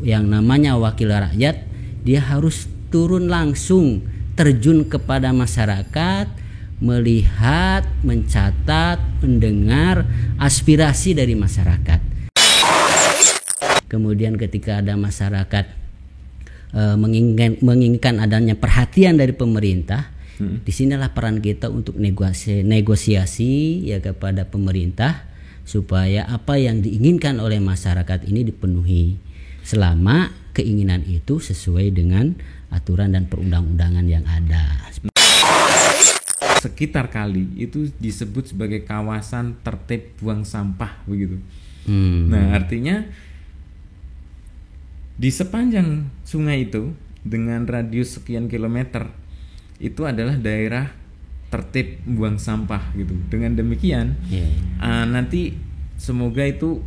yang namanya wakil rakyat, dia harus turun langsung, terjun kepada masyarakat, melihat, mencatat, mendengar aspirasi dari masyarakat. Kemudian ketika ada masyarakat menginginkan adanya perhatian dari pemerintah, disinilah peran kita untuk negosiasi ya kepada pemerintah supaya apa yang diinginkan oleh masyarakat ini dipenuhi, selama keinginan itu sesuai dengan aturan dan perundang-undangan yang ada. Sekitar kali itu disebut sebagai kawasan tertib buang sampah begitu. Nah, artinya di sepanjang sungai itu dengan radius sekian kilometer itu adalah daerah tertib buang sampah gitu. Dengan demikian nanti semoga itu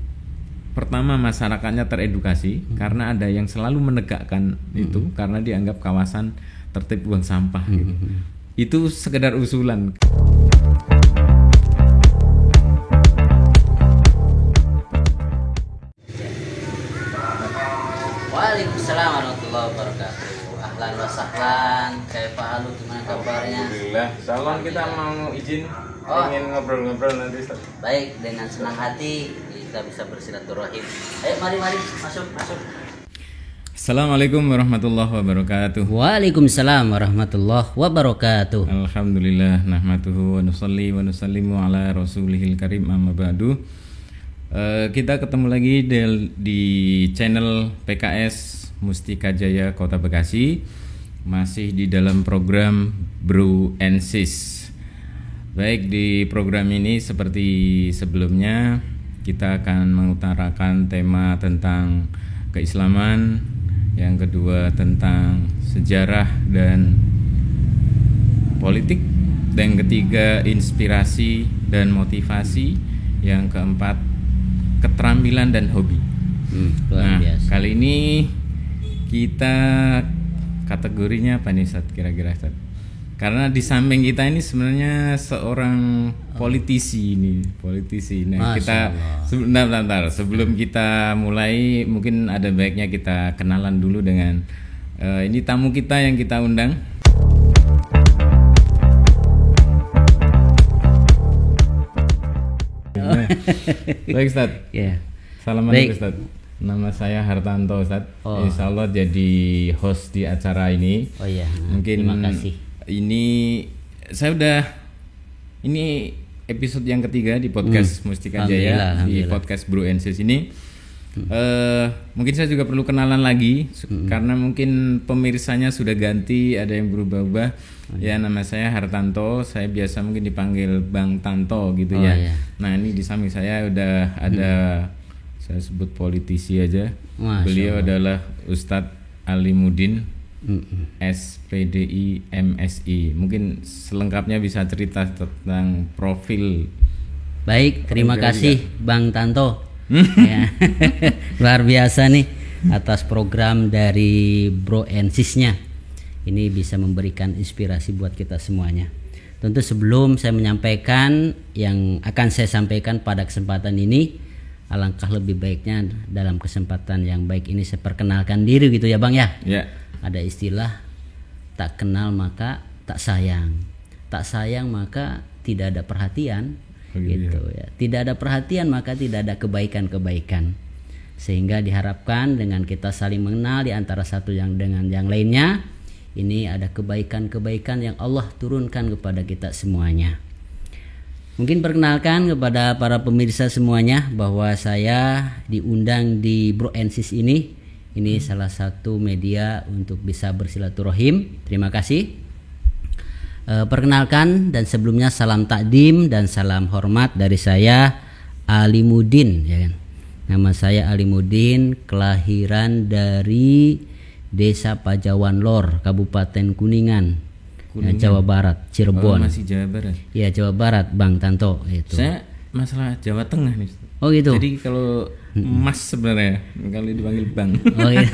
pertama masyarakatnya teredukasi karena ada yang selalu menegakkan itu karena dianggap kawasan tertib buang sampah gitu. Itu sekedar usulan. Waalaikumsalam warahmatullahi wabarakatuh. Ahlan wa sahlan, kaifa halu, gimana kabarnya? Alhamdulillah. Insyaallah kita mau izin ingin ngobrol-ngobrol nanti Ustaz. Baik, dengan senang hati kita bisa bersilaturahim. Ayo mari masuk. Assalamualaikum warahmatullahi wabarakatuh. Waalaikumsalam warahmatullahi wabarakatuh. Alhamdulillah nahmaduhu wa nusalli wa nusallimu ala rasulihil karim amma ba'du. Kita ketemu lagi di channel PKS Mustika Jaya Kota Bekasi, masih di dalam program Bro and Sis. Baik, di program ini seperti sebelumnya kita akan mengutarakan tema tentang keislaman, yang kedua tentang sejarah dan politik, dan ketiga inspirasi dan motivasi, yang keempat keterampilan dan hobi. Nah, kali ini kita kategorinya apa nih Ustaz, kira-kira Ustaz? Karena di samping kita ini sebenarnya seorang politisi. Nah, kita sebentar sebelum kita mulai mungkin ada baiknya kita kenalan dulu dengan ini tamu kita yang kita undang. Baik Ustaz. Assalamualaikum Ustaz. Nama saya Hartanto Ustaz. Insyaallah jadi host di acara ini. Mungkin terima kasih. Ini episode yang ketiga di podcast Mustika Jaya, di podcast Bro and Sis ini. Mungkin saya juga perlu kenalan lagi karena mungkin pemirsanya sudah ganti, ada yang berubah-ubah. Ya, nama saya Hartanto, saya biasa mungkin dipanggil Bang Tanto gitu ya. Nah, ini di samping saya udah ada saya sebut politisi aja. Beliau adalah Ustadz Alimuddin, SPDI MSI. Mungkin selengkapnya bisa cerita tentang profil. Baik, terima kasih Bang Tanto. Ya. Luar biasa nih atas program dari Bro and Sis-nya. Ini bisa memberikan inspirasi buat kita semuanya. Tentu sebelum saya menyampaikan yang akan saya sampaikan pada kesempatan ini, alangkah lebih baiknya dalam kesempatan yang baik ini saya perkenalkan diri gitu ya Bang ya. Ada istilah tak kenal maka tak sayang maka tidak ada perhatian. Gitu ya. Tidak ada perhatian maka tidak ada kebaikan-kebaikan. Sehingga diharapkan dengan kita saling mengenal di antara satu yang dengan yang lainnya, ini ada kebaikan-kebaikan yang Allah turunkan kepada kita semuanya. Mungkin perkenalkan kepada para pemirsa semuanya bahwa saya diundang di Bro and Sis ini. Ini salah satu media untuk bisa bersilaturahim. Terima kasih. Perkenalkan dan sebelumnya salam takdim dan salam hormat dari saya Alimuddin ya kan. Nama saya Alimuddin, kelahiran dari Desa Pajawan Lor, Kabupaten Kuningan. Jawa Barat, Cirebon. Masih Jawa Barat. Iya, Jawa Barat, Bang Tanto itu. Saya masalah Jawa Tengah nih. Oh gitu. Jadi kalau Mas sebenarnya kalau dipanggil Bang. Oh iya.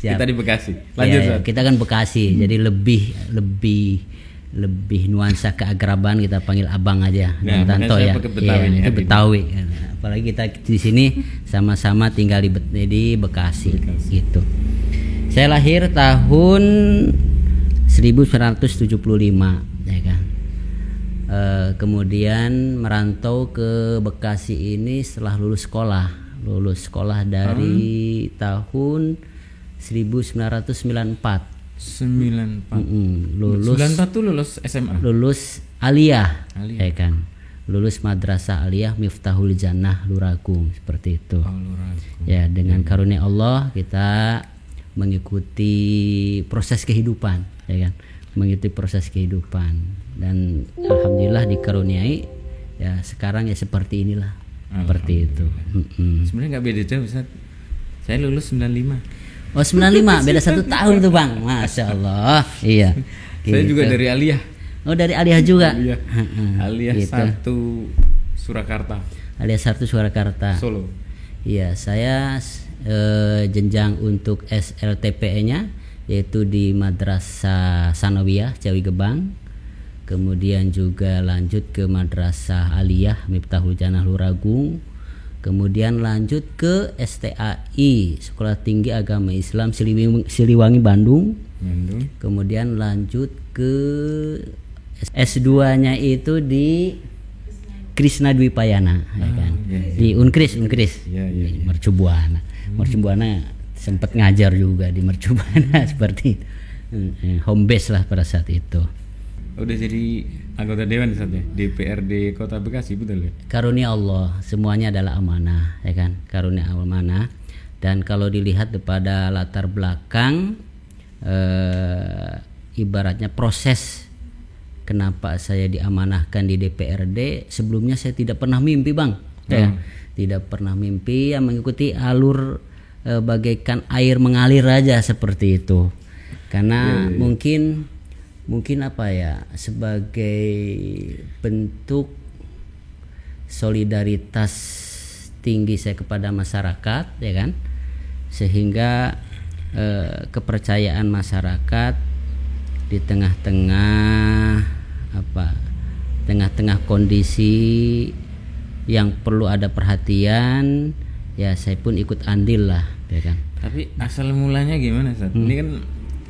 Kita di Bekasi. Lanjut ya, kita kan Bekasi, jadi lebih lebih nuansa keagraban, kita panggil abang aja. Nah, Bang Tanto ya. Betawi Itu Betawi. Apalagi kita di sini sama-sama tinggal di Bekasi gitu. Saya lahir tahun 1975 ya kan. Kemudian merantau ke Bekasi ini setelah lulus sekolah dari tahun 1994. 94. Lulus 94 tuh lulus SMA. Lulus aliyah. Ya kan. Lulus Madrasah Aliyah Miftahul Jannah Luragung, seperti itu. Luragung. Ya, dengan karunia Allah kita mengikuti proses kehidupan, ya kan. Mengikuti proses kehidupan dan alhamdulillah dikaruniai ya sekarang ya seperti inilah. Seperti itu. Sebenarnya nggak beda jauh, Ustaz. Saya lulus 95. Oh 95, beda 1 tahun tuh Bang. Masya Allah. Iya. Saya juga dari Aliyah. Oh dari Aliyah juga. Aliyah gitu. 1 Surakarta. Aliyah 1 Surakarta. Solo. Iya, saya jenjang untuk SLTPE-nya yaitu di Madrasah Sanawiyah Ciawi Gebang. Kemudian juga lanjut ke Madrasah Aliyah Miftahul Jannah Luragung. Kemudian lanjut ke STAI Sekolah Tinggi Agama Islam Siliwangi Bandung. Kemudian lanjut ke S2-nya itu di Krishna Dwipayana ya kan. Di Unkris di Mercubuana. Mercubuana sempat ngajar juga di Mercubuana seperti home base lah pada saat itu. Udah jadi anggota dewan saatnya DPRD Kota Bekasi, betul ya? Karunia Allah, semuanya adalah amanah ya kan, karunia amanah. Dan kalau dilihat pada latar belakang ibaratnya proses kenapa saya diamanahkan di DPRD, sebelumnya saya tidak pernah mimpi Bang ya. Tidak pernah mimpi, yang mengikuti alur bagaikan air mengalir aja seperti itu. Karena mungkin apa ya, sebagai bentuk solidaritas tinggi saya kepada masyarakat ya kan, sehingga kepercayaan masyarakat di tengah-tengah kondisi yang perlu ada perhatian ya, saya pun ikut andil lah ya kan. Tapi asal mulanya gimana Ustaz? Ini kan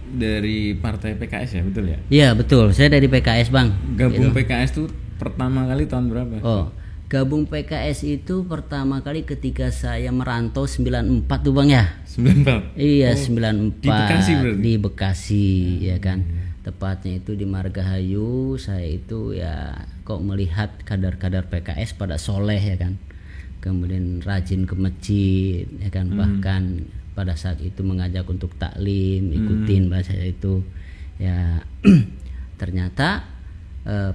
dari partai PKS ya, betul ya? Iya betul, saya dari PKS Bang. Gabung gitu. PKS tuh pertama kali tahun berapa? Oh, gabung PKS itu pertama kali ketika saya merantau 94 tuh Bang ya. 94? Iya 94 di Bekasi berarti? Di Bekasi ya kan. Tepatnya itu di Margahayu. Saya itu ya kok melihat kadar-kadar PKS pada soleh ya kan. Kemudian rajin ke masjid ya kan, bahkan pada saat itu mengajak untuk taklim, ikutin bahasa itu ya. Ternyata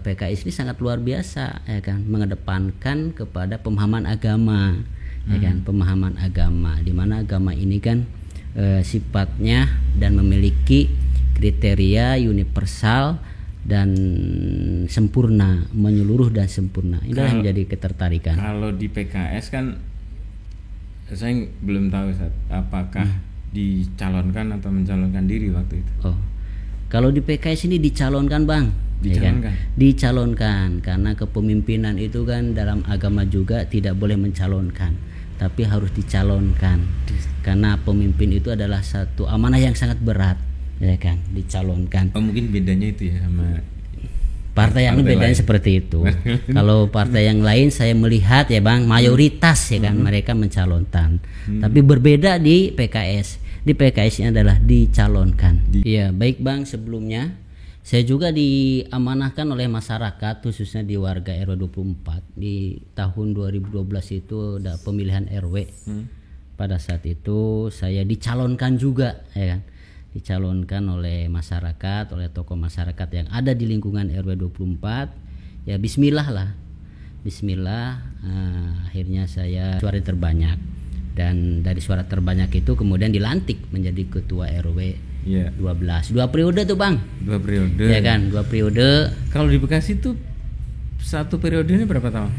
PKS ini sangat luar biasa ya kan, mengedepankan kepada pemahaman agama ya kan, pemahaman agama, di mana agama ini kan sifatnya dan memiliki kriteria universal dan sempurna, menyeluruh dan sempurna. Inilah yang menjadi ketertarikan. Kalau di PKS kan saya belum tahu Ustaz, apakah dicalonkan atau mencalonkan diri waktu itu? Oh, kalau di PKS ini dicalonkan Bang. Dicalonkan? Ya kan? Dicalonkan, karena kepemimpinan itu kan dalam agama juga tidak boleh mencalonkan, tapi harus dicalonkan. Karena pemimpin itu adalah satu amanah yang sangat berat, ya kan, dicalonkan. Oh, mungkin bedanya itu ya sama partai yang bedanya seperti itu. Kalau partai yang lain saya melihat ya Bang, mayoritas ya kan mereka mencalonkan. Tapi berbeda di PKS. Di PKS ini adalah dicalonkan. Iya, baik Bang, sebelumnya saya juga diamanahkan oleh masyarakat, khususnya di warga RW 24. Di tahun 2012 itu ada pemilihan RW. Pada saat itu saya dicalonkan juga ya kan. Dicalonkan oleh masyarakat, oleh tokoh masyarakat yang ada di lingkungan RW 24. Ya bismillah lah. Bismillah, akhirnya saya suara terbanyak. Dan dari suara terbanyak itu kemudian dilantik menjadi ketua RW 12. 2 periode tuh Bang. 2 periode. Ya kan, 2 periode. Kalau di Bekasi tuh satu periodenya berapa tahun?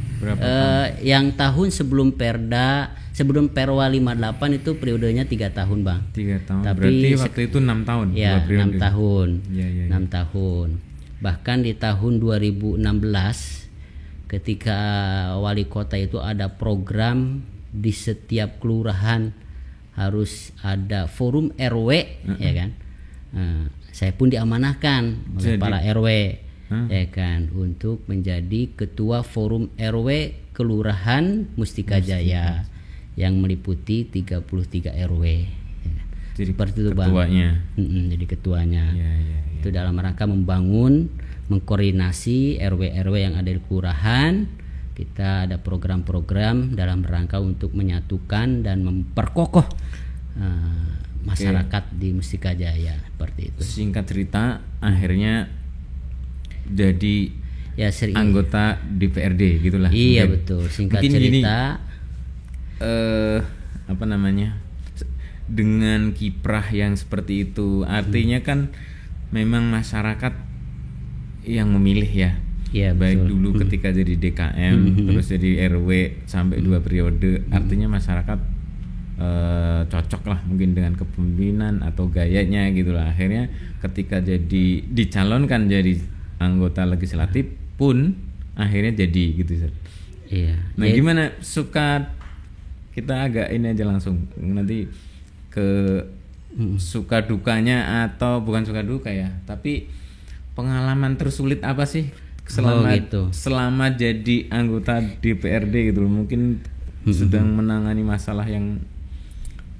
Yang tahun sebelum Perwa 58 itu periodenya 3 tahun Bang. 3 tahun. Tapi berarti waktu itu 6 tahun. Ya 6 tahun. Ya. 6 tahun. Bahkan di tahun 2016 ketika wali kota itu ada program di setiap kelurahan harus ada forum RW, ya kan. Saya pun diamanahkan oleh para RW, ya kan, untuk menjadi ketua forum RW Kelurahan Mustika Jaya yang meliputi 33 RW. Jadi seperti itu ketuanya. Bang. Jadi ketuanya. Ya. Itu dalam rangka membangun, mengkoordinasi RW-RW yang ada di kelurahan. Kita ada program-program dalam rangka untuk menyatukan dan memperkokoh masyarakat di Mustika Jaya, seperti itu. Singkat cerita, akhirnya jadi anggota DPRD gitulah. Iya mungkin. Betul. Singkat mungkin cerita, dengan kiprah yang seperti itu, artinya kan memang masyarakat yang memilih ya. Ya, baik betul. Dulu ketika jadi DKM, terus jadi RW sampai 2 periode, artinya masyarakat cocok lah mungkin dengan kepemimpinan atau gayanya gitulah. Akhirnya ketika jadi dicalonkan jadi anggota legislatif pun akhirnya jadi gitu. Iya. Nah, gimana, kita agak ini aja langsung nanti ke suka dukanya, atau bukan suka duka ya, tapi pengalaman tersulit apa sih selama jadi anggota DPRD gitu loh. Mungkin sedang menangani masalah yang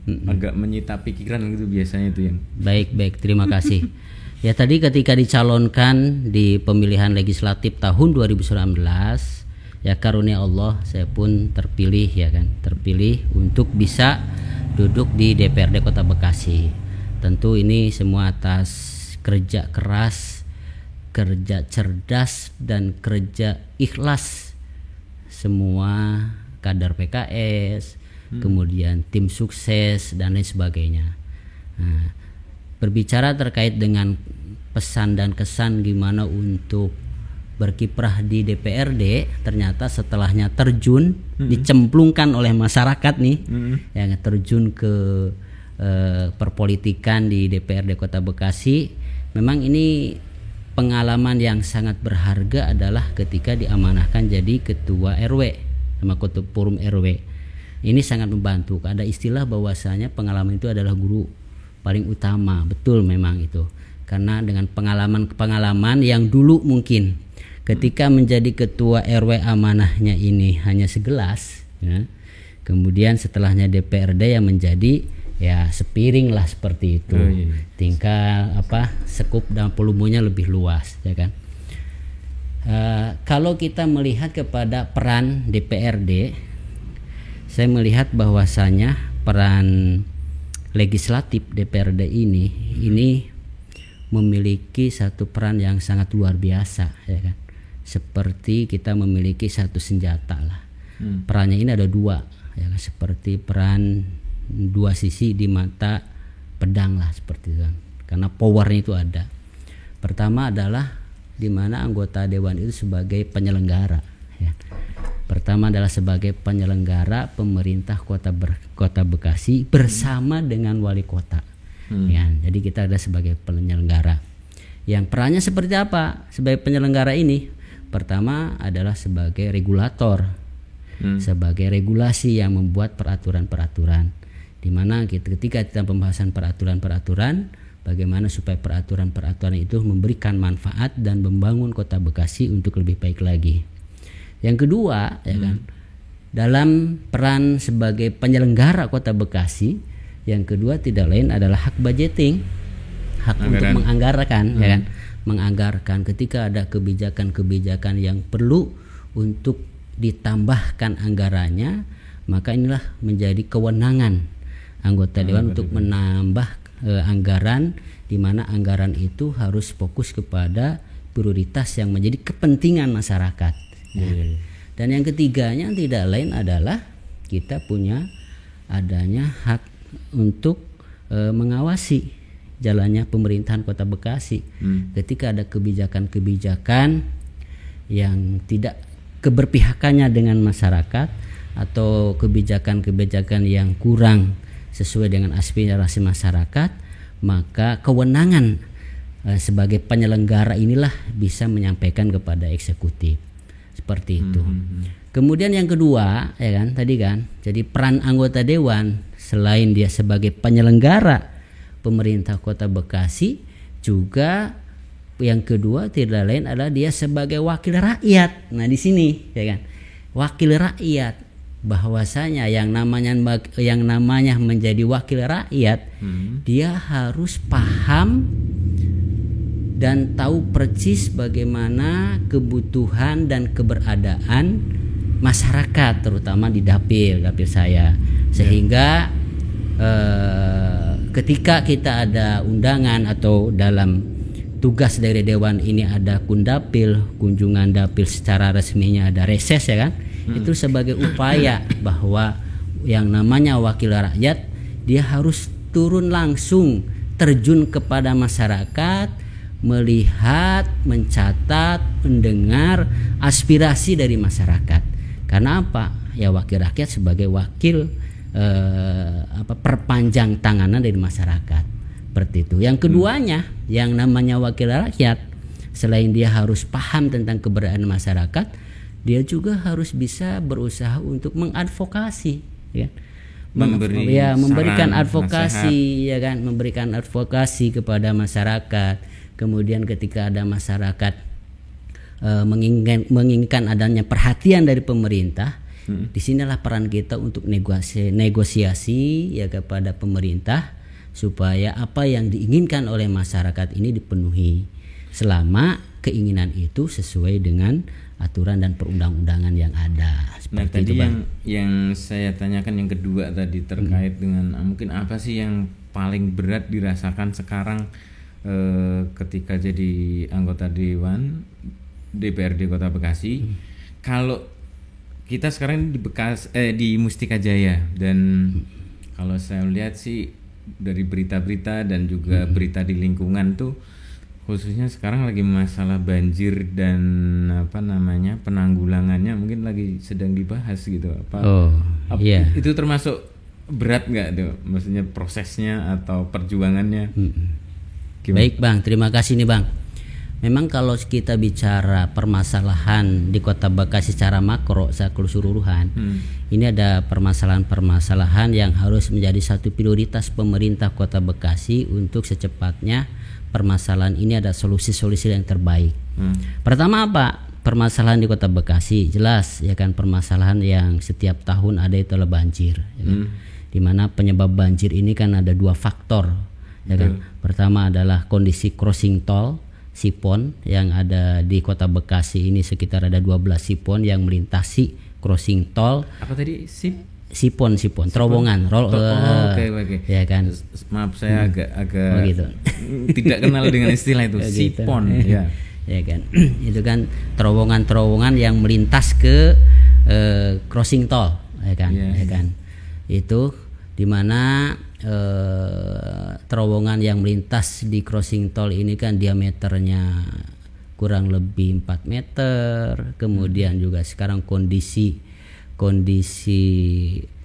agak menyita pikiran gitu biasanya itu yang. Baik, terima kasih. Ya, tadi ketika dicalonkan di pemilihan legislatif tahun 2019, ya karunia Allah saya pun terpilih, ya kan, terpilih untuk bisa duduk di DPRD Kota Bekasi. Tentu ini semua atas kerja keras, kerja cerdas, dan kerja ikhlas semua kader PKS, kemudian tim sukses dan lain sebagainya. Nah, berbicara terkait dengan pesan dan kesan gimana untuk berkiprah di DPRD, ternyata setelahnya terjun, dicemplungkan oleh masyarakat nih, yang terjun ke perpolitikan di DPRD Kota Bekasi. Memang ini pengalaman yang sangat berharga adalah ketika diamanahkan jadi ketua RW sama ketua forum RW. Ini sangat membantu. Ada istilah bahwasanya pengalaman itu adalah guru paling utama. Betul memang itu. Karena dengan pengalaman yang dulu mungkin ketika menjadi ketua RW amanahnya ini hanya segelas, ya. Kemudian setelahnya DPRD yang menjadi ya sepiring lah seperti itu. Tinggal sekup dan volumenya lebih luas, ya kan. Kalau kita melihat kepada peran DPRD, saya melihat bahwasanya peran legislatif DPRD ini memiliki satu peran yang sangat luar biasa, ya kan. Seperti kita memiliki satu senjata lah. Perannya ini ada dua, ya kan? Seperti peran dua sisi di mata pedang lah, seperti itu kan. Karena powernya itu ada. Pertama adalah di mana anggota dewan itu sebagai penyelenggara, ya. Pertama adalah sebagai penyelenggara pemerintah Kota Bekasi bersama dengan wali kota. Ya, jadi kita ada sebagai penyelenggara. Yang perannya seperti apa sebagai penyelenggara ini? Pertama adalah sebagai regulator, sebagai regulasi yang membuat peraturan-peraturan. Di mana ketika kita pembahasan peraturan-peraturan, bagaimana supaya peraturan-peraturan itu memberikan manfaat dan membangun Kota Bekasi untuk lebih baik lagi. Yang kedua, ya kan, dalam peran sebagai penyelenggara Kota Bekasi, yang kedua tidak lain adalah hak budgeting, hak untuk menganggarkan, ya kan, menganggarkan ketika ada kebijakan-kebijakan yang perlu untuk ditambahkan anggarannya, maka inilah menjadi kewenangan anggota dewan untuk menambah anggaran, di mana anggaran itu harus fokus kepada prioritas yang menjadi kepentingan masyarakat. Dan yang ketiganya tidak lain adalah kita punya adanya hak untuk mengawasi jalannya pemerintahan Kota Bekasi. Ketika ada kebijakan-kebijakan yang tidak keberpihakannya dengan masyarakat atau kebijakan-kebijakan yang kurang sesuai dengan aspirasi masyarakat, maka kewenangan sebagai penyelenggara inilah bisa menyampaikan kepada eksekutif seperti itu. Kemudian yang kedua, ya kan, tadi kan, jadi peran anggota dewan selain dia sebagai penyelenggara pemerintah Kota Bekasi, juga yang kedua tidak lain adalah dia sebagai wakil rakyat. Nah di sini, ya kan, wakil rakyat, bahwasanya yang namanya menjadi wakil rakyat, dia harus paham dan tahu persis bagaimana kebutuhan dan keberadaan masyarakat, terutama di dapil saya, sehingga ketika kita ada undangan atau dalam tugas dari dewan ini ada kunjungan dapil secara resminya, ada reses, ya kan, itu sebagai upaya bahwa yang namanya wakil rakyat dia harus turun langsung, terjun kepada masyarakat, melihat, mencatat, mendengar aspirasi dari masyarakat. Karena apa? Ya wakil rakyat sebagai wakil perpanjang tanganan dari masyarakat. Seperti itu. Yang keduanya, yang namanya wakil rakyat, selain dia harus paham tentang keberadaan masyarakat, dia juga harus bisa berusaha untuk mengadvokasi, ya. Memberikan advokasi, nasihat, ya kan, memberikan advokasi kepada masyarakat. Kemudian ketika ada masyarakat menginginkan adanya perhatian dari pemerintah, disinilah peran kita untuk negosiasi ya kepada pemerintah supaya apa yang diinginkan oleh masyarakat ini dipenuhi, selama keinginan itu sesuai dengan aturan dan perundang-undangan yang ada. Nah tadi itu, yang saya tanyakan yang kedua tadi terkait dengan mungkin apa sih yang paling berat dirasakan sekarang ketika jadi anggota Dewan DPRD Kota Bekasi. Kalau kita sekarang di Mustika Jaya, dan kalau saya lihat sih dari berita-berita dan juga berita di lingkungan tuh, khususnya sekarang lagi masalah banjir dan penanggulangannya mungkin lagi sedang dibahas gitu. Iya. Itu termasuk berat nggak tuh, maksudnya prosesnya atau perjuangannya? Baik Bang, terima kasih nih Bang. Memang kalau kita bicara permasalahan di Kota Bekasi secara makro, secara keseluruhan, ini ada permasalahan-permasalahan yang harus menjadi satu prioritas pemerintah Kota Bekasi untuk secepatnya permasalahan ini ada solusi-solusi yang terbaik. Pertama apa? Permasalahan di Kota Bekasi jelas, ya kan, permasalahan yang setiap tahun ada itu adalah banjir, ya kan? Dimana penyebab banjir ini kan ada dua faktor, ya kan. Pertama adalah kondisi crossing tol sipon yang ada di Kota Bekasi ini, sekitar ada 12 sipon yang melintasi crossing tol. Apa tadi? Sipon, terowongan. Oke. Ya kan. Maaf saya agak gitu. Tidak kenal dengan istilah itu. Sipon, ya. Ya kan. Itu kan terowongan yang melintas ke crossing tol, ya kan. Ya kan. Itu dimana terowongan yang melintas di crossing tol ini kan diameternya kurang lebih 4 meter. Kemudian juga sekarang kondisi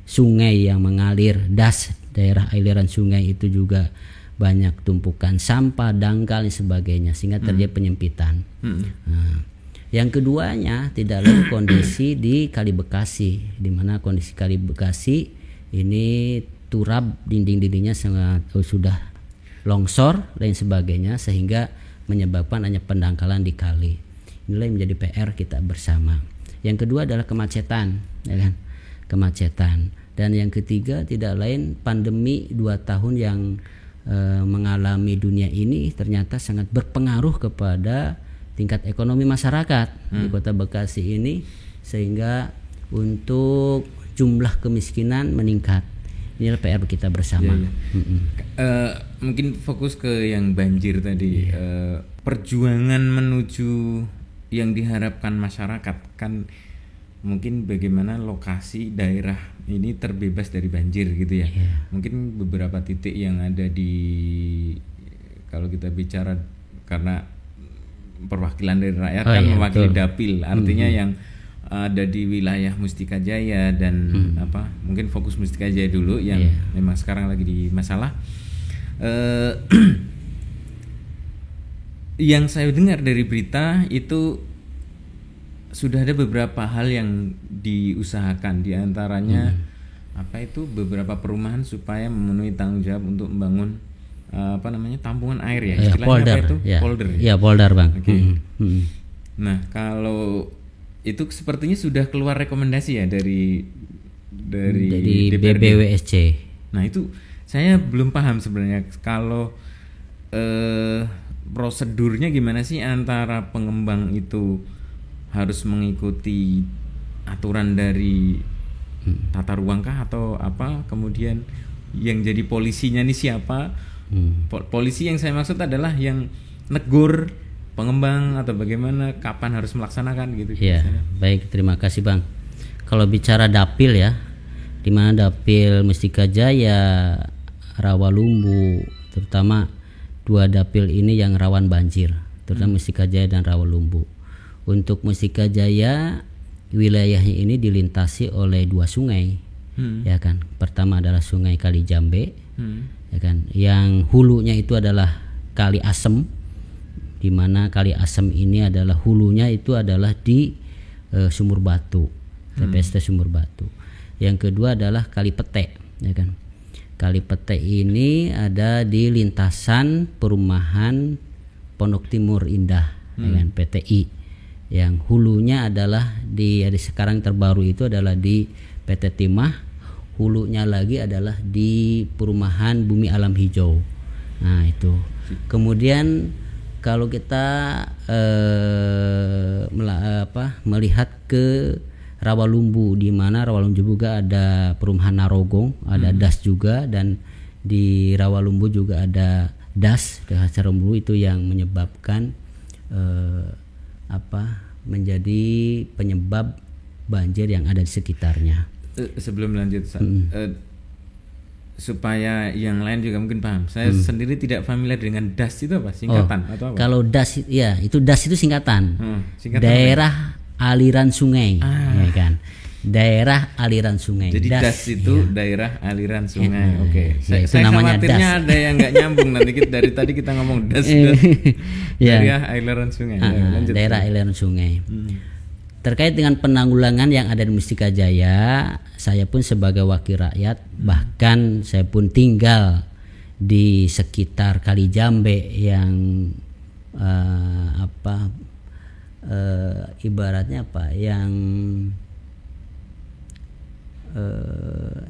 sungai yang mengalir, daerah aliran sungai itu juga banyak tumpukan sampah, dangkal dan sebagainya, sehingga terjadi penyempitan. Nah, yang keduanya tidak lain kondisi di Kali Bekasi, di mana kondisi Kali Bekasi ini turap, dinding-dindingnya sudah longsor dan sebagainya, sehingga menyebabkan hanya pendangkalan di kali. Inilah yang menjadi PR kita bersama. Yang kedua adalah kemacetan, ya kan? Kemacetan. Dan yang ketiga tidak lain pandemi 2 tahun yang mengalami dunia ini ternyata sangat berpengaruh kepada tingkat ekonomi masyarakat di Kota Bekasi ini, sehingga untuk jumlah kemiskinan meningkat. Inilah PR kita bersama. Mungkin fokus ke yang banjir tadi. Perjuangan menuju yang diharapkan masyarakat kan mungkin bagaimana lokasi daerah ini terbebas dari banjir gitu ya. Mungkin beberapa titik yang ada di, kalau kita bicara karena perwakilan dari rakyat mewakili dapil, artinya yang ada di wilayah Mustika Jaya dan mungkin fokus Mustika Jaya dulu yang memang sekarang lagi di masalah. yang saya dengar dari berita itu sudah ada beberapa hal yang diusahakan, diantaranya apa itu beberapa perumahan supaya memenuhi tanggung jawab untuk membangun tampungan air ya, istilahnya polder, apa itu? Ya. Polder. Ya, polder Bang. Oke. Nah, kalau itu sepertinya sudah keluar rekomendasi ya dari DPRD. BBWSC. Nah, itu saya belum paham sebenarnya kalau prosedurnya gimana sih antara pengembang itu harus mengikuti aturan dari tata ruang kah atau apa, kemudian yang jadi polisinya nih siapa? Polisi yang saya maksud adalah yang negur pengembang atau bagaimana, kapan harus melaksanakan gitu. Ya, baik, terima kasih Bang. Kalau bicara dapil ya, di mana dapil Mustika Jaya, Rawalumbu, terutama 2 dapil ini yang rawan banjir, terutama Mustika Jaya dan Rawalumbu. Untuk Mustika Jaya, wilayahnya ini dilintasi oleh 2 sungai, ya kan. Pertama adalah Sungai Kalijambe, ya kan. Yang hulunya itu adalah Kali Asem, di mana Kali Asem ini adalah hulunya itu adalah di Sumur Batu, TPST Sumur Batu. Yang kedua adalah Kali Pete, ya kan. Kali Pete ini ada di lintasan perumahan Pondok Timur Indah, ya kan, PTI. Yang hulunya adalah di sekarang terbaru itu adalah di PT Timah, hulunya lagi adalah di perumahan Bumi Alam Hijau. Nah, itu. Kemudian kalau kita melihat ke Rawalumbu, di mana Rawalumbu juga ada perumahan Narogong, ada DAS juga, dan di Rawalumbu juga ada DAS, Rawalumbu itu yang menyebabkan menjadi penyebab banjir yang ada di sekitarnya. Sebelum lanjut, supaya yang lain juga mungkin paham. Saya sendiri tidak familiar dengan DAS itu apa? Singkatan atau apa? Kalau DAS ya, itu DAS itu singkatan. Daerah aliran sungai, ya kan. Daerah aliran sungai. Jadi DAS itu daerah aliran sungai. Oke. Saya namanya khawatirnya DAS. ada yang nggak nyambung nanti dari tadi kita ngomong DAS daerah aliran sungai. Lanjut. Daerah aliran sungai. Terkait dengan penanggulangan yang ada di Mustika Jaya, saya pun sebagai wakil rakyat, bahkan saya pun tinggal di sekitar Kalijambe yang ibaratnya yang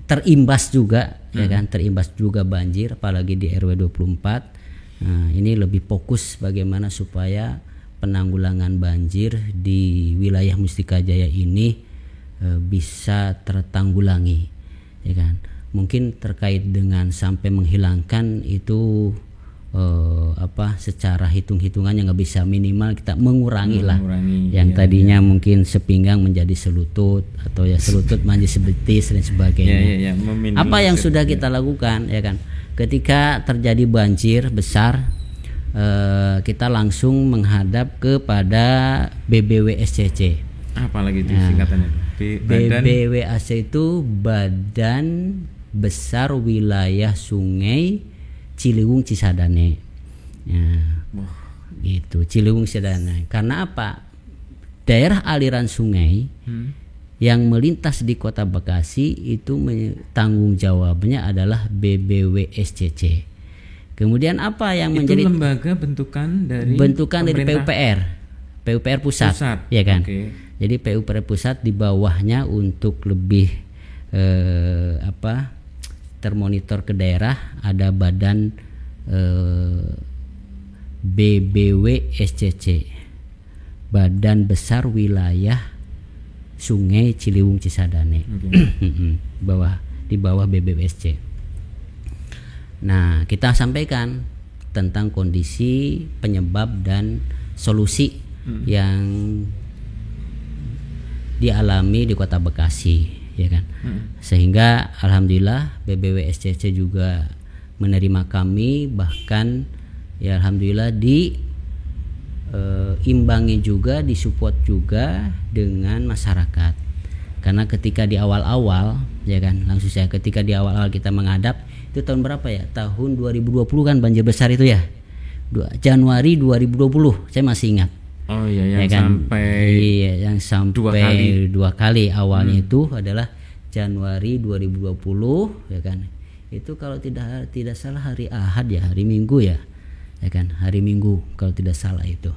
terimbas juga, ya kan, terimbas juga banjir, apalagi di RW 24. Nah, ini lebih fokus bagaimana supaya penanggulangan banjir di wilayah Mustika Jaya ini bisa tertanggulangi, ya kan. Mungkin terkait dengan sampai menghilangkan itu secara hitung-hitungan yang nggak bisa, minimal kita mengurangi lah yang tadinya mungkin sepinggang menjadi selutut, atau ya selutut menjadi sebetis dan sebagainya. Apa yang sudah kita lakukan, ya kan, ketika terjadi banjir besar, kita langsung menghadap kepada BBWSCC. Apalagi itu singkatannya? BBWSCC itu Badan Besar Wilayah Sungai Ciliwung Cisadane. Ya, gitu, Ciliwung Cisadane. Karena apa? Daerah aliran sungai yang melintas di Kota Bekasi itu tanggung jawabnya adalah BBWSCC. Kemudian apa yang menjadi lembaga bentukan dari PUPR pusat, ya kan? Jadi PUPR pusat, di bawahnya untuk lebih termonitor ke daerah ada badan BBWSCC, Badan Besar Wilayah Sungai Ciliwung Cisadane. Di bawah BBWSC. Nah, kita sampaikan tentang kondisi, penyebab dan solusi yang dialami di Kota Bekasi, ya kan. Sehingga alhamdulillah BBWSCC juga menerima kami, bahkan ya alhamdulillah imbangi juga, disupport juga dengan masyarakat. Karena ketika di awal-awal, ya kan, ketika di awal-awal kita menghadap, itu tahun berapa ya? Tahun 2020 kan banjir besar itu ya. Januari 2020, saya masih ingat. Oh iya, yang ya kan? sampai yang sampai dua kali awalnya itu adalah Januari 2020 ya kan. Itu kalau tidak salah hari Ahad ya, hari Minggu ya kan, hari Minggu kalau tidak salah itu.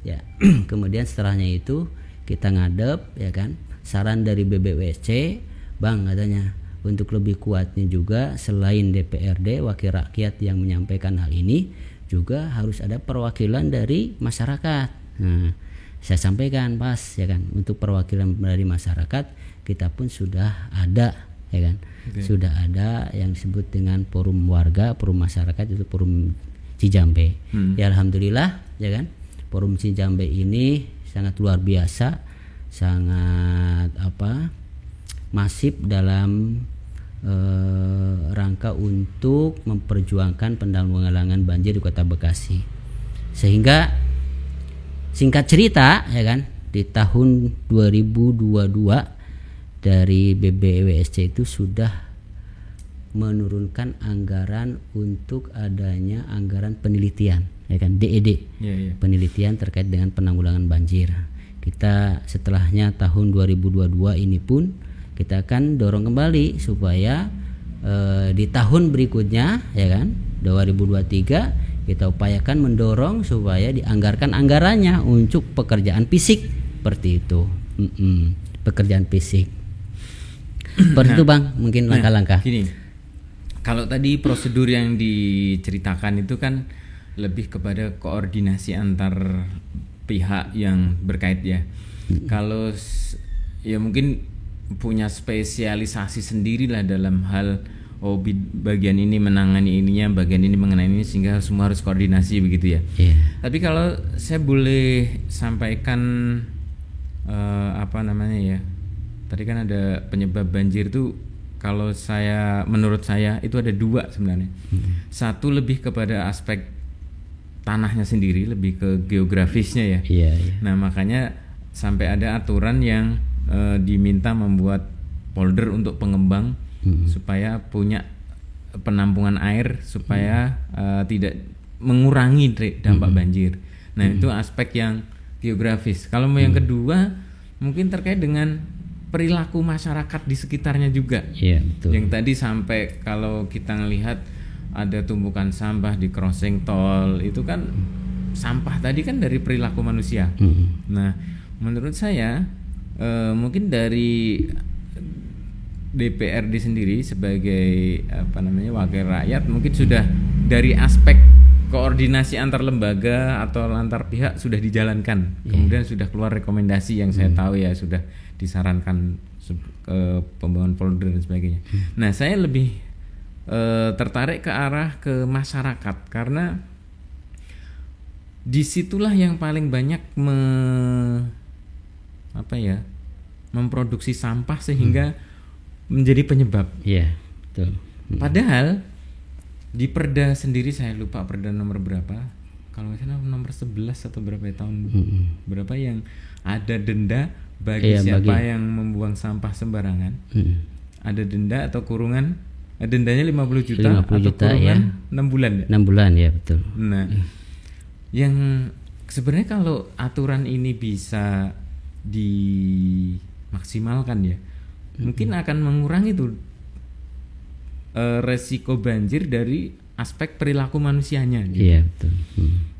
Ya. Kemudian setelahnya itu kita ngadep ya kan. Saran dari BBWSC, Bang katanya untuk lebih kuatnya juga selain DPRD wakil rakyat yang menyampaikan hal ini juga harus ada perwakilan dari masyarakat. Nah, saya sampaikan pas ya kan, untuk perwakilan dari masyarakat kita pun sudah ada ya kan. Sudah ada yang disebut dengan forum warga, forum masyarakat, itu forum Cijambe. Ya alhamdulillah ya kan. Forum Cijambe ini sangat luar biasa, sangat masif dalam rangka untuk memperjuangkan penanggulangan banjir di Kota Bekasi. Sehingga singkat cerita ya kan, di tahun 2022 dari BBWSC itu sudah menurunkan anggaran untuk adanya anggaran penelitian ya kan, DED. Penelitian terkait dengan penanggulangan banjir. Kita setelahnya tahun 2022 ini pun kita akan dorong kembali supaya di tahun berikutnya ya kan, 2023 kita upayakan mendorong supaya dianggarkan anggarannya untuk pekerjaan fisik seperti itu. Pekerjaan fisik. Seperti itu Bang, mungkin langkah-langkah. Gini, kalau tadi prosedur yang diceritakan itu kan lebih kepada koordinasi antar pihak yang berkait ya. Kalau ya mungkin punya spesialisasi sendirilah dalam hal bagian ini menangani ininya, bagian ini mengenai ini, sehingga semua harus koordinasi begitu ya. Tapi kalau saya boleh sampaikan tadi kan ada penyebab banjir itu, kalau menurut saya itu ada dua sebenarnya. Satu lebih kepada aspek tanahnya sendiri, lebih ke geografisnya ya. Nah makanya sampai ada aturan yang diminta membuat polder untuk pengembang supaya punya penampungan air supaya tidak mengurangi dampak banjir. Nah itu aspek yang geografis. Kalau yang kedua mungkin terkait dengan perilaku masyarakat di sekitarnya juga. Betul. Yang tadi sampai kalau kita ngelihat ada tumpukan sampah di crossing tol, itu kan sampah tadi kan dari perilaku manusia. Nah menurut saya mungkin dari DPRD sendiri sebagai wakil rakyat mungkin sudah dari aspek koordinasi antar lembaga atau antar pihak sudah dijalankan. Kemudian sudah keluar rekomendasi yang saya tahu ya, sudah disarankan ke pembangunan folder dan sebagainya. Nah saya lebih tertarik ke arah ke masyarakat, karena disitulah yang paling banyak memproduksi sampah sehingga menjadi penyebab. Betul. Padahal di Perda sendiri, saya lupa Perda nomor berapa, kalau nggak salah nomor 11 atau berapa tahun berapa, yang ada denda bagi siapa yang membuang sampah sembarangan. Ada denda atau kurungan, dendanya 50 juta atau kurungan 6 bulan ya? 6 bulan ya, betul. Nah, yang sebenarnya kalau aturan ini bisa dimaksimalkan ya, mungkin akan mengurangi tuh resiko banjir dari aspek perilaku manusianya gitu. Betul.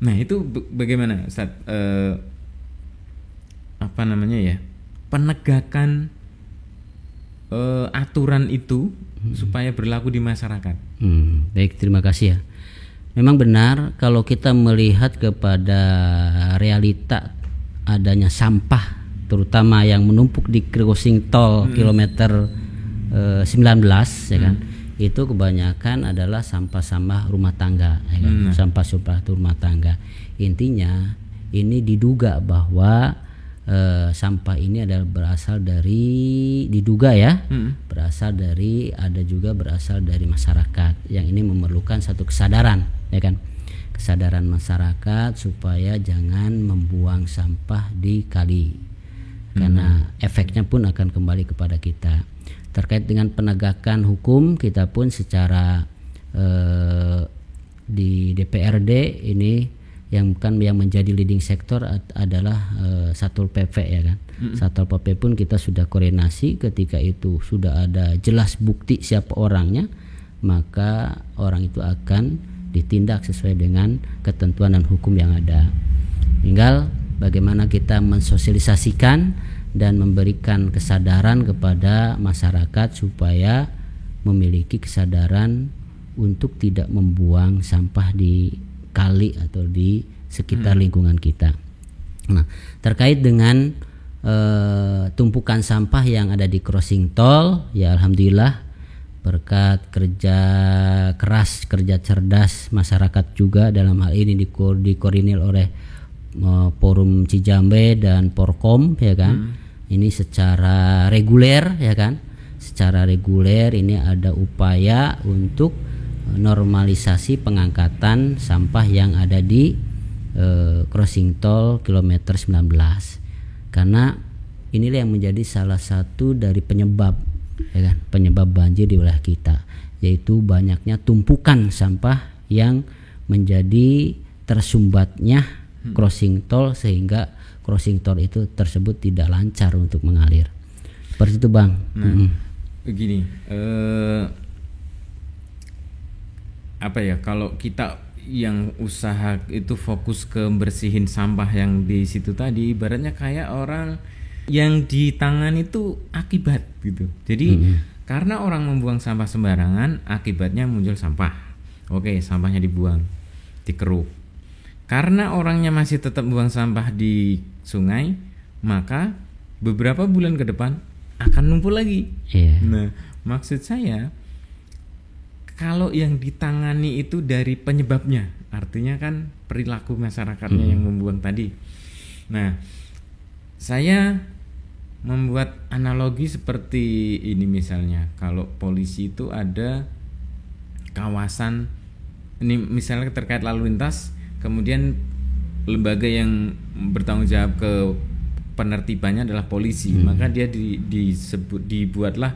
Nah itu bagaimana Ustaz, penegakan aturan itu supaya berlaku di masyarakat. Baik, terima kasih ya. Memang benar kalau kita melihat kepada realita adanya sampah, terutama yang menumpuk di crossing tol kilometer 19 ya kan. Itu kebanyakan adalah sampah-sampah rumah tangga ya kan? Sampah-sampah rumah tangga. Intinya ini diduga bahwa sampah ini adalah berasal dari, diduga ya, berasal dari, ada juga berasal dari masyarakat yang ini memerlukan satu kesadaran ya kan, kesadaran masyarakat supaya jangan membuang sampah di kali, karena efeknya pun akan kembali kepada kita. Terkait dengan penegakan hukum, kita pun secara di DPRD ini yang menjadi leading sektor adalah Satpol PP ya kan. Satpol PP pun kita sudah koordinasi, ketika itu sudah ada jelas bukti siapa orangnya, maka orang itu akan ditindak sesuai dengan ketentuan dan hukum yang ada. Tinggal bagaimana kita mensosialisasikan dan memberikan kesadaran kepada masyarakat supaya memiliki kesadaran untuk tidak membuang sampah di kali atau di sekitar lingkungan kita. Nah, terkait dengan tumpukan sampah yang ada di crossing tol, ya alhamdulillah berkat kerja keras, kerja cerdas masyarakat juga, dalam hal ini dikoordinir oleh Forum Cijambe dan Porkom ya kan. Ini secara reguler ya kan. Secara reguler ini ada upaya untuk normalisasi pengangkatan sampah yang ada di crossing tol kilometer 19, karena inilah yang menjadi salah satu dari penyebab ya kan, penyebab banjir di wilayah kita, yaitu banyaknya tumpukan sampah yang menjadi tersumbatnya crossing tol, sehingga crossing tol itu tersebut tidak lancar untuk mengalir. Seperti itu Bang. Begini, apa ya, kalau kita yang usaha itu fokus ke bersihin sampah yang di situ tadi, ibaratnya kayak orang yang di tangan itu akibat gitu. Jadi karena orang membuang sampah sembarangan, akibatnya muncul sampah. Oke, sampahnya dibuang, dikeruk. Karena orangnya masih tetap buang sampah di sungai, maka beberapa bulan ke depan akan numpul lagi. Nah, maksud saya, kalau yang ditangani itu dari penyebabnya, artinya kan perilaku masyarakatnya yang membuang tadi. Nah, saya membuat analogi seperti ini misalnya, kalau polisi itu ada kawasan, ini misalnya terkait lalu lintas, kemudian lembaga yang bertanggung jawab ke penertibannya adalah polisi, maka dia dibuatlah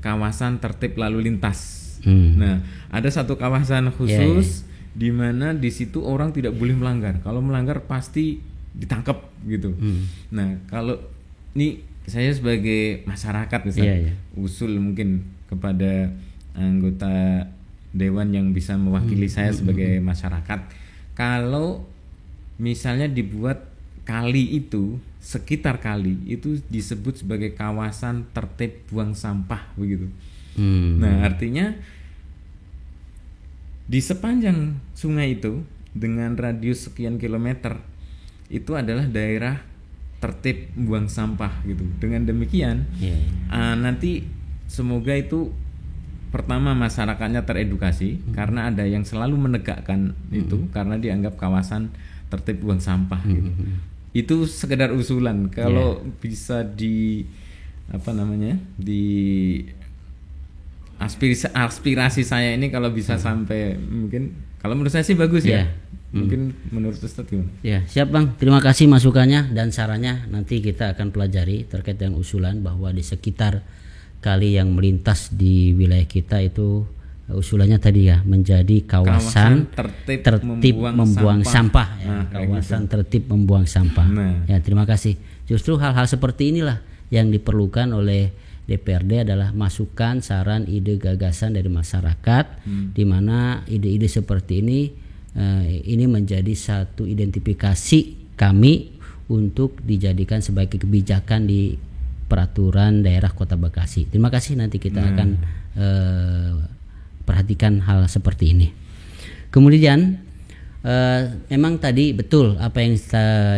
kawasan tertib lalu lintas. Nah, ada satu kawasan khusus di mana di situ orang tidak boleh melanggar. Kalau melanggar pasti ditangkap gitu. Nah, kalau ini saya sebagai masyarakat misalnya usul mungkin kepada anggota dewan yang bisa mewakili saya sebagai masyarakat, kalau misalnya dibuat kali itu, sekitar kali itu disebut sebagai kawasan tertib buang sampah begitu. Nah, artinya di sepanjang sungai itu dengan radius sekian kilometer itu adalah daerah tertib buang sampah gitu. Dengan demikian nanti semoga itu pertama masyarakatnya teredukasi, karena ada yang selalu menegakkan itu karena dianggap kawasan tertib buang sampah gitu. Itu sekedar usulan. Kalau bisa di di aspirasi saya ini kalau bisa sampai, mungkin kalau menurut saya sih bagus ya. Mungkin menurut Ustaz gimana? Ya, siap Bang. Terima kasih masukannya dan sarannya. Nanti kita akan pelajari terkait dengan usulan bahwa di sekitar kali yang melintas di wilayah kita itu, usulannya tadi ya, menjadi kawasan tertib membuang sampah ya. Kawasan tertib membuang sampah. Ya, terima kasih. Justru hal-hal seperti inilah yang diperlukan oleh DPRD, adalah masukan, saran, ide, gagasan dari masyarakat, di mana ide-ide seperti ini menjadi satu identifikasi kami untuk dijadikan sebagai kebijakan di peraturan daerah Kota Bekasi. Terima kasih, nanti kita akan perhatikan hal seperti ini. Kemudian memang tadi betul apa yang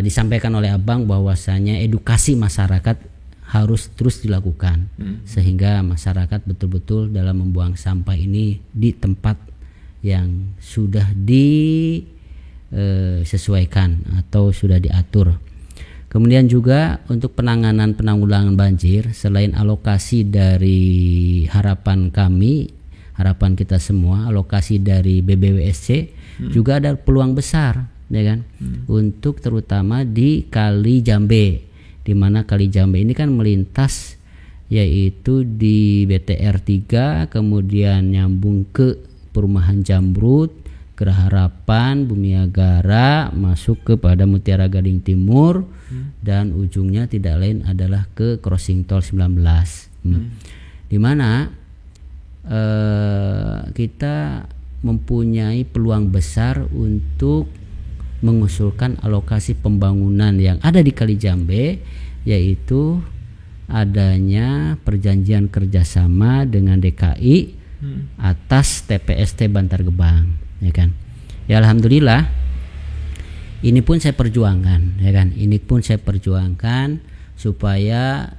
disampaikan oleh Abang, bahwasanya edukasi masyarakat harus terus dilakukan sehingga masyarakat betul-betul dalam membuang sampah ini di tempat yang sudah disesuaikan atau sudah diatur. Kemudian juga untuk penanggulangan banjir, selain alokasi dari harapan kita semua, alokasi dari BBWSC, juga ada peluang besar ya kan, untuk terutama di Kali Jambe, di mana Kali Jambe ini kan melintas yaitu di BTR 3, kemudian nyambung ke Perumahan Jamrut, Geraha Harapan, Bumi Agara, masuk kepada Mutiara Gading Timur, dan ujungnya tidak lain adalah ke crossing tol 19. Di mana kita mempunyai peluang besar untuk mengusulkan alokasi pembangunan yang ada di Kali Jambe, yaitu adanya perjanjian kerjasama dengan DKI atas TPST Bantar Gebang, ya kan. Ya alhamdulillah, ini pun saya perjuangkan, ya kan. Ini pun saya perjuangkan supaya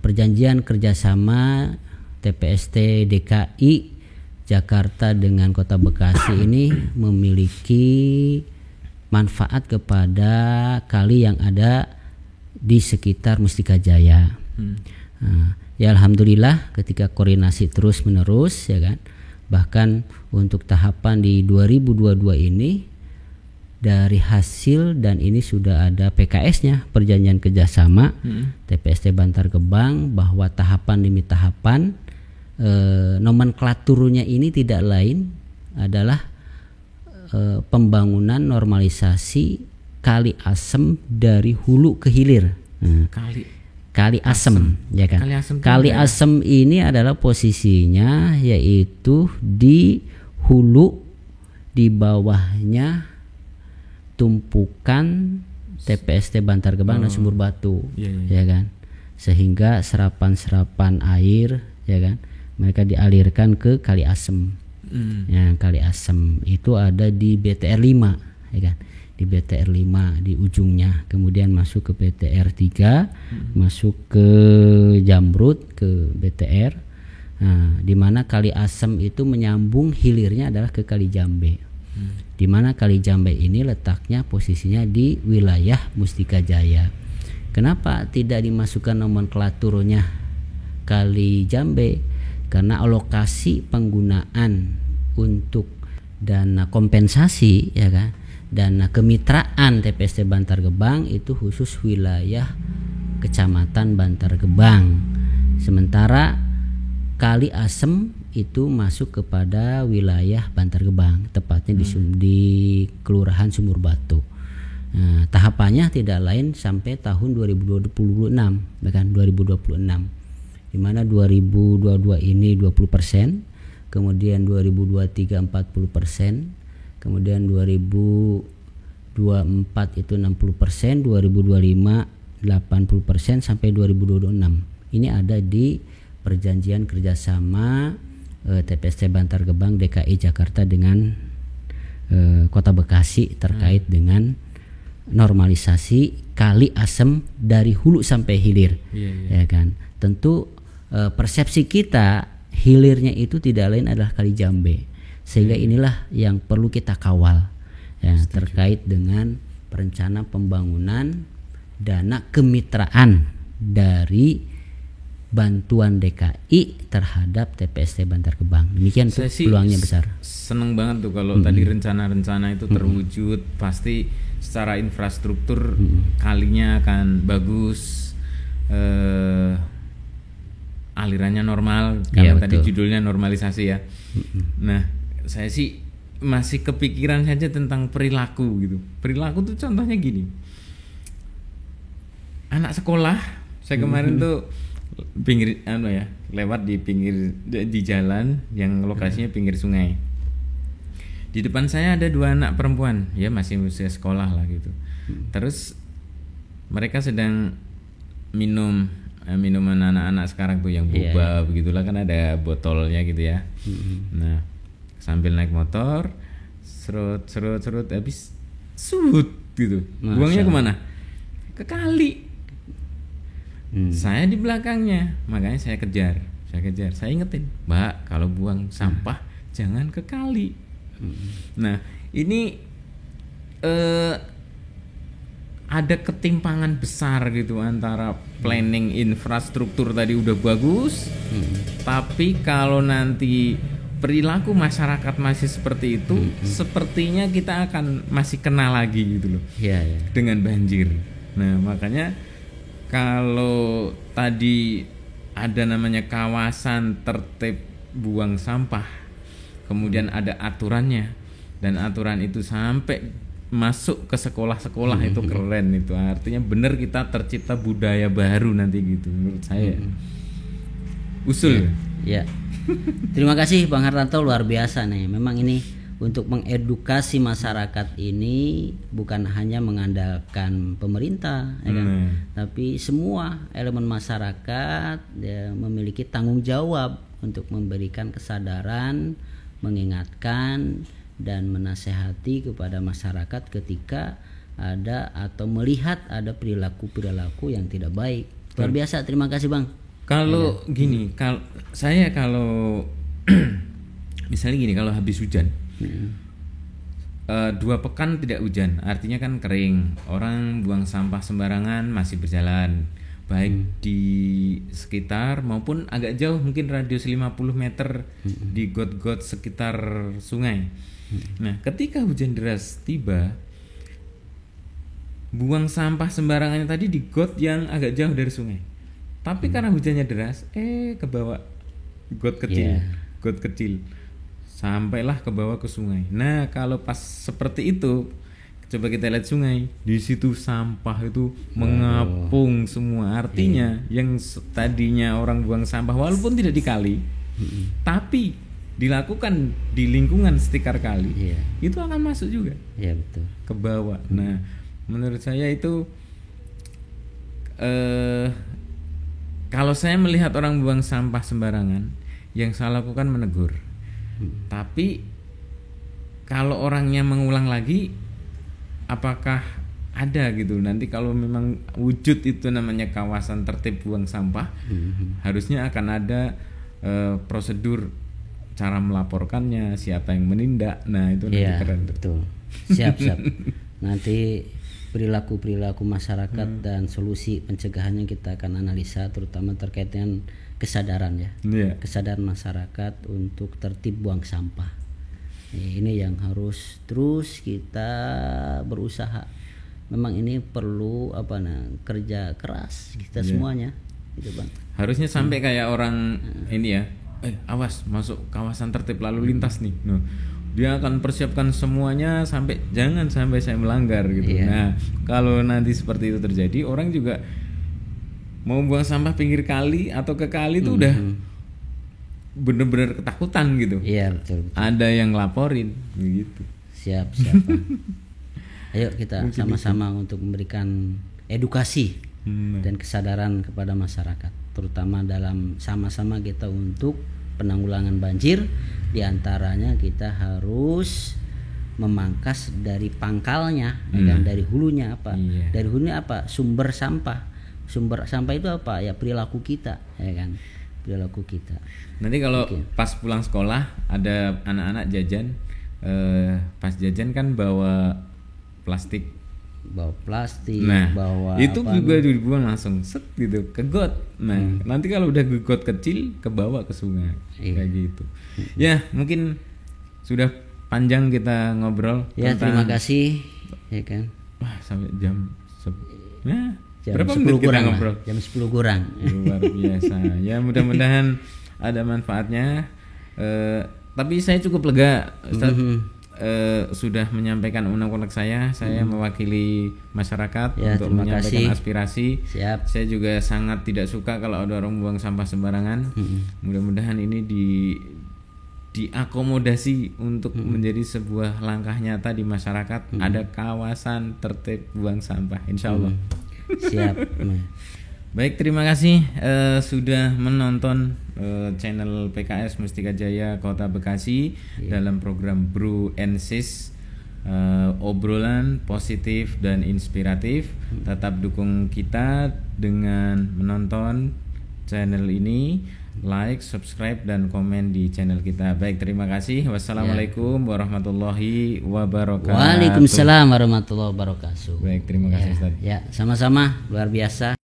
perjanjian kerjasama TPST DKI Jakarta dengan Kota Bekasi ini memiliki manfaat kepada kali yang ada di sekitar Mustika Jaya. Ya alhamdulillah, ketika koordinasi terus menerus, ya kan, bahkan untuk tahapan di 2022 ini dari hasil, dan ini sudah ada PKS-nya, perjanjian kerjasama TPST Bantar Gebang, bahwa tahapan demi tahapan nomenklaturnya ini tidak lain adalah pembangunan normalisasi Kali Asem dari hulu ke hilir. Kali Asem, ya kan. Kali Asem ini adalah posisinya yaitu di hulu, di bawahnya tumpukan TPST Bantar Gebang dan Sumur Batu, ya kan. Sehingga serapan-serapan air, ya kan, mereka dialirkan ke Kali Asem. Ya, Kali Asem itu ada di BTR 5, ya kan. Di BTR 5 di ujungnya, kemudian masuk ke BTR 3, masuk ke Jamrut, ke BTR. Nah, di mana Kali Asem itu menyambung hilirnya adalah ke Kali Jambe. Di mana Kali Jambe ini letaknya posisinya di wilayah Mustika Jaya. Kenapa tidak dimasukkan nomenklaturnya Kali Jambe? Karena alokasi penggunaan untuk dana kompensasi, ya kan, dana kemitraan TPST Bantar Gebang itu khusus wilayah Kecamatan Bantar Gebang. Sementara Kali Asem itu masuk kepada wilayah Bantar Gebang, tepatnya di Kelurahan Sumur Batu. Nah, tahapannya tidak lain sampai tahun 2026, bahkan 2026. Di mana 2022 ini 20%, kemudian 2023 40%, kemudian 2024 itu 60%, 2025 80% sampai 2026. Ini ada di perjanjian kerjasama TPST Bantar Gebang DKI Jakarta dengan Kota Bekasi terkait dengan normalisasi Kali Asem dari hulu sampai hilir, ya kan. Tentu persepsi kita hilirnya itu tidak lain adalah Kali Jambe, sehingga inilah yang perlu kita kawal, ya, terkait dengan perencanaan pembangunan dana kemitraan dari bantuan DKI terhadap TPST Bantar Gebang. Demikian tuh peluangnya besar. Seneng banget tuh kalau tadi rencana-rencana itu terwujud, pasti secara infrastruktur kalinya akan bagus, alirannya normal karena tadi judulnya normalisasi ya. Nah, saya sih masih kepikiran saja tentang perilaku gitu. Perilaku tuh contohnya gini. Anak sekolah, saya kemarin tuh pinggir lewat di pinggir di jalan yang lokasinya pinggir sungai. Di depan saya ada 2 anak perempuan, ya masih usia sekolah lah gitu. Terus mereka sedang minum minuman anak-anak sekarang tuh yang boba begitulah, kan ada botolnya gitu ya. Nah, sambil naik motor serut habis sud gitu. Buangnya kemana? Ke kali. Saya di belakangnya, makanya saya kejar. Saya ingetin, Mbak, kalau buang sampah jangan ke kali. Nah, ini ada ketimpangan besar gitu antara planning infrastruktur tadi udah bagus, tapi kalau nanti perilaku masyarakat masih seperti itu, sepertinya kita akan masih kena lagi gitu loh, dengan banjir. Nah, makanya kalau tadi ada namanya kawasan tertib buang sampah, kemudian ada aturannya, dan aturan itu sampai masuk ke sekolah-sekolah itu keren itu. Artinya benar kita tercipta budaya baru nanti gitu menurut saya. Usul. Ya. Terima kasih Bang Hartanto, luar biasa nih. Memang ini untuk mengedukasi masyarakat ini bukan hanya mengandalkan pemerintah, ya kan? Tapi semua elemen masyarakat ya, memiliki tanggung jawab untuk memberikan kesadaran, mengingatkan dan menasehati kepada masyarakat ketika ada atau melihat ada perilaku-perilaku yang tidak baik. Luar biasa, terima kasih Bang. Kalau gini, kalau misalnya gini, kalau habis hujan 2 pekan tidak hujan, artinya kan kering, orang buang sampah sembarangan masih berjalan, baik di sekitar maupun agak jauh, mungkin radius 50 meter di got-got sekitar sungai. Nah, ketika hujan deras tiba, buang sampah sembarangannya tadi di got yang agak jauh dari sungai. Tapi karena hujannya deras, kebawa got kecil, got kecil, sampailah ke bawah ke sungai. Nah, kalau pas seperti itu, coba kita lihat sungai, di situ sampah itu mengapung semua. Artinya yang tadinya orang buang sampah walaupun tidak di kali, tapi dilakukan di lingkungan sekitar kali, itu akan masuk juga, betul, ke bawah. Nah, menurut saya itu kalau saya melihat orang buang sampah sembarangan, yang saya lakukan menegur. Tapi kalau orangnya mengulang lagi, apakah ada gitu? Nanti kalau memang wujud itu namanya kawasan tertib buang sampah, harusnya akan ada prosedur cara melaporkannya, siapa yang menindak. Nah, itu nanti keren. Betul. Siap. Nanti perilaku masyarakat dan solusi pencegahannya kita akan analisa, terutama terkait dengan kesadaran kesadaran masyarakat untuk tertib buang sampah. Ini yang harus terus kita berusaha. Memang ini perlu kerja keras kita semuanya, gitu Bang. Harusnya sampai kayak orang ini ya, awas masuk kawasan tertib lalu lintas nih. Dia akan persiapkan semuanya sampai jangan sampai saya melanggar gitu. Nah, kalau nanti seperti itu terjadi, orang juga mau buang sampah pinggir kali atau ke kali itu udah bener-bener ketakutan gitu. Iya, betul. Ada yang laporin gitu. Siap. Ayo kita sama-sama untuk memberikan edukasi dan kesadaran kepada masyarakat, terutama dalam sama-sama kita untuk penanggulangan banjir. Di antaranya kita harus memangkas dari pangkalnya, dari hulunya apa? Dari hulunya apa? Sumber sampah itu apa? Ya perilaku kita, ya kan? Perilaku kita. Nanti kalau pas pulang sekolah ada anak-anak jajan, pas jajan kan bawa plastik. Nah, itu juga dibuang langsung set gitu ke got. Nah, nanti kalau udah ke got kecil ke bawah ke sungai, kayak gitu. Ya, mungkin sudah panjang kita ngobrol. Ya, terima kasih, ya kan. Wah, sampai jam berapa 10 menit kita ngobrol? Jam 10 kurang. Luar biasa. Ya, mudah-mudahan ada manfaatnya. Tapi saya cukup lega, Ustaz. Sudah menyampaikan unek-unek saya mewakili masyarakat untuk menyampaikan aspirasi. Siap. Saya juga sangat tidak suka kalau ada orang buang sampah sembarangan. Mudah-mudahan ini diakomodasi untuk menjadi sebuah langkah nyata di masyarakat. Ada kawasan tertib buang sampah, insyaallah. Siap. Baik, terima kasih sudah menonton channel PKS Mustika Jaya Kota Bekasi dalam program Bro and Sis, obrolan positif dan inspiratif. Tetap dukung kita dengan menonton channel ini, like, subscribe dan komen di channel kita. Baik, terima kasih. Wassalamualaikum warahmatullahi wabarakatuh. Waalaikumsalam warahmatullahi wabarakatuh. Baik, terima kasih Ustaz. Ya, sama-sama, luar biasa.